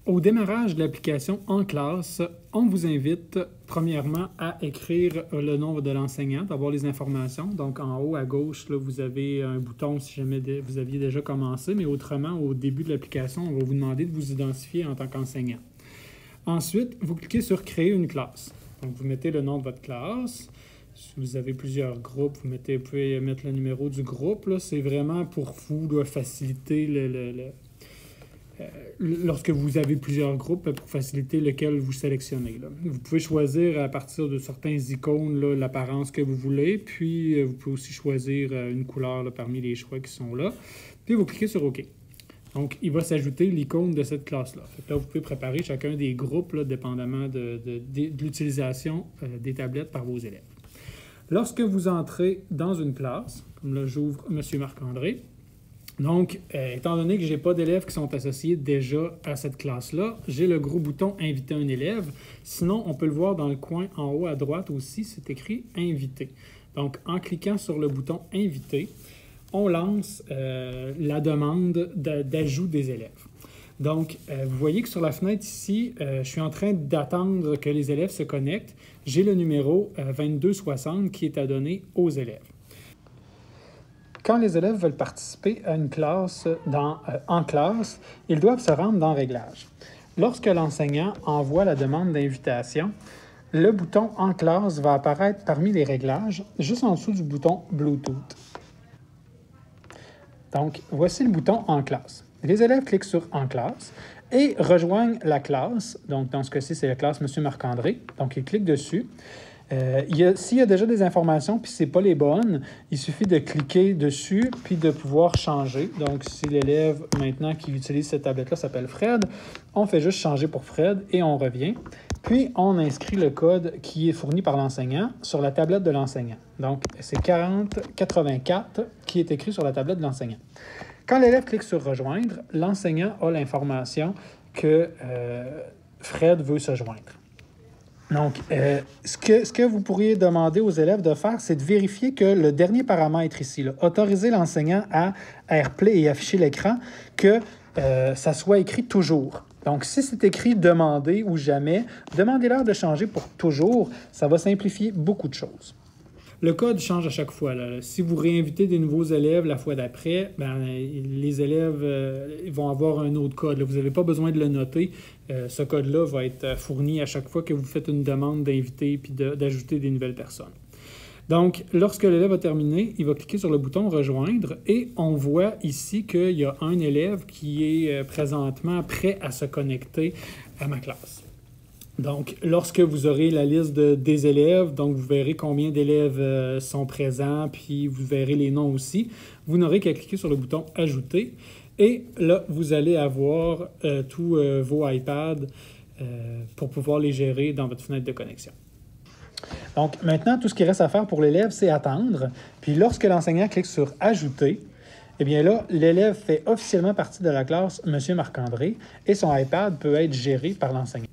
Au démarrage de l'application en classe, on vous invite premièrement à écrire le nom de l'enseignant, d'avoir les informations. Donc en haut à gauche, là, vous avez un bouton si jamais vous aviez déjà commencé, mais autrement, au début de l'application, on va vous demander de vous identifier en tant qu'enseignant. Ensuite, vous cliquez sur « Créer une classe ». Donc vous mettez le nom de votre classe. Si vous avez plusieurs groupes, vous pouvez mettre le numéro du groupe. C'est vraiment pour vous faciliter lorsque vous avez plusieurs groupes, pour faciliter lequel vous sélectionnez. Là. Vous pouvez choisir à partir de certains icônes l'apparence que vous voulez, puis vous pouvez aussi choisir une couleur parmi les choix qui sont là, puis vous cliquez sur OK. Donc, il va s'ajouter l'icône de cette classe-là. Là, vous pouvez préparer chacun des groupes, dépendamment de l'utilisation des tablettes par vos élèves. Lorsque vous entrez dans une classe, comme là, j'ouvre M. Marc-André, donc, étant donné que je n'ai pas d'élèves qui sont associés déjà à cette classe-là, j'ai le gros bouton « Inviter un élève ». Sinon, on peut le voir dans le coin en haut à droite aussi, c'est écrit « Inviter ». Donc, en cliquant sur le bouton « Inviter », on lance la demande d'ajout des élèves. Donc, vous voyez que sur la fenêtre ici, je suis en train d'attendre que les élèves se connectent. J'ai le numéro 2260 qui est à donner aux élèves. Quand les élèves veulent participer à une classe en classe, ils doivent se rendre dans « Réglages ». Lorsque l'enseignant envoie la demande d'invitation, le bouton « En classe » va apparaître parmi les réglages, juste en dessous du bouton « Bluetooth ». Donc, voici le bouton « En classe ». Les élèves cliquent sur « En classe » et rejoignent la classe. Donc, dans ce cas-ci, c'est la classe M. Marc-André. Donc, ils cliquent dessus. S'il y a déjà des informations puis ce n'est pas les bonnes, il suffit de cliquer dessus puis de pouvoir changer. Donc, si l'élève maintenant qui utilise cette tablette-là s'appelle Fred, on fait juste changer pour Fred et on revient. Puis, on inscrit le code qui est fourni par l'enseignant sur la tablette de l'enseignant. Donc, c'est 4084 qui est écrit sur la tablette de l'enseignant. Quand l'élève clique sur « Rejoindre », l'enseignant a l'information que Fred veut se joindre. Donc, ce que vous pourriez demander aux élèves de faire, c'est de vérifier que le dernier paramètre ici, autoriser l'enseignant à AirPlay et afficher l'écran, que ça soit écrit « Toujours ». Donc, si c'est écrit « Demander » ou « Jamais », demandez-leur de changer pour « Toujours ». Ça va simplifier beaucoup de choses. Le code change à chaque fois. Là. Si vous réinvitez des nouveaux élèves la fois d'après, les élèves vont avoir un autre code. Là. Vous n'avez pas besoin de le noter. Ce code-là va être fourni à chaque fois que vous faites une demande d'inviter puis d'ajouter des nouvelles personnes. Donc, lorsque l'élève a terminé, il va cliquer sur le bouton « Rejoindre » et on voit ici qu'il y a un élève qui est présentement prêt à se connecter à ma classe. Donc, lorsque vous aurez la liste des élèves, donc vous verrez combien d'élèves sont présents, puis vous verrez les noms aussi, vous n'aurez qu'à cliquer sur le bouton « Ajouter » et là, vous allez avoir tous vos iPads pour pouvoir les gérer dans votre fenêtre de connexion. Donc, maintenant, tout ce qui reste à faire pour l'élève, c'est attendre. Puis, lorsque l'enseignant clique sur « Ajouter », eh bien là, l'élève fait officiellement partie de la classe M. Marc-André et son iPad peut être géré par l'enseignant.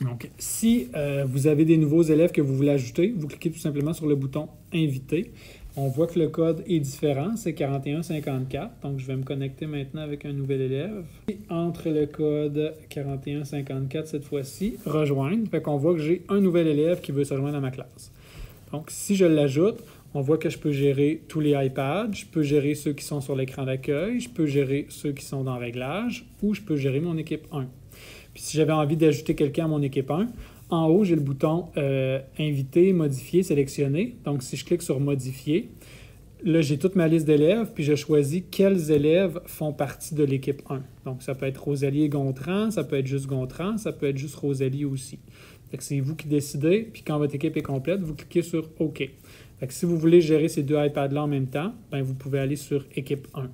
Donc, si vous avez des nouveaux élèves que vous voulez ajouter, vous cliquez tout simplement sur le bouton « Inviter ». On voit que le code est différent, c'est 4154. Donc, je vais me connecter maintenant avec un nouvel élève. Et entre le code 4154 cette fois-ci, « Rejoindre », fait qu'on voit que j'ai un nouvel élève qui veut se joindre à ma classe. Donc, si je l'ajoute, on voit que je peux gérer tous les iPads, je peux gérer ceux qui sont sur l'écran d'accueil, je peux gérer ceux qui sont dans « Réglages » ou je peux gérer mon équipe 1. Puis si j'avais envie d'ajouter quelqu'un à mon équipe 1, en haut, j'ai le bouton « Inviter »,« Modifier »,« Sélectionner ». Donc, si je clique sur « Modifier », là, j'ai toute ma liste d'élèves, puis je choisis quels élèves font partie de l'équipe 1. Donc, ça peut être Rosalie et Gontran, ça peut être juste Gontran, ça peut être juste Rosalie aussi. C'est vous qui décidez, puis quand votre équipe est complète, vous cliquez sur « OK ». Si vous voulez gérer ces deux iPads-là en même temps, vous pouvez aller sur « Équipe 1 ».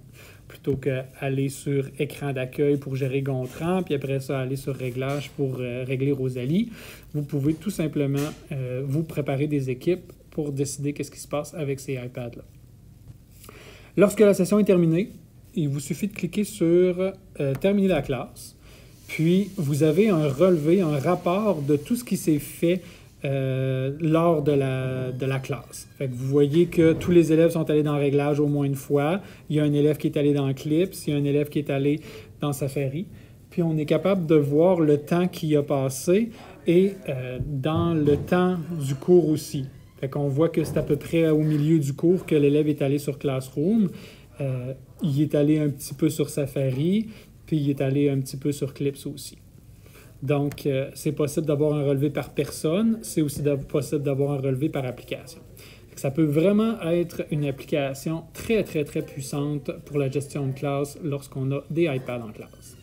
Plutôt qu'aller sur écran d'accueil pour gérer Gontran, puis après ça, aller sur réglage pour régler Rosalie. Vous pouvez tout simplement vous préparer des équipes pour décider qu'est-ce qui se passe avec ces iPads-là. Lorsque la session est terminée, il vous suffit de cliquer sur Terminer la classe, puis vous avez un relevé, un rapport de tout ce qui s'est fait lors de la classe. Fait que vous voyez que tous les élèves sont allés dans Réglages au moins une fois. Il y a un élève qui est allé dans Clips, il y a un élève qui est allé dans Safari. puis on est capable de voir le temps qui a passé et dans le temps du cours aussi. Fait qu'on voit que c'est à peu près au milieu du cours que l'élève est allé sur Classroom. Il est allé un petit peu sur Safari, puis il est allé un petit peu sur Clips aussi. Donc, c'est possible d'avoir un relevé par personne, c'est aussi possible d'avoir un relevé par application. Ça peut vraiment être une application très, très, très puissante pour la gestion de classe lorsqu'on a des iPads en classe.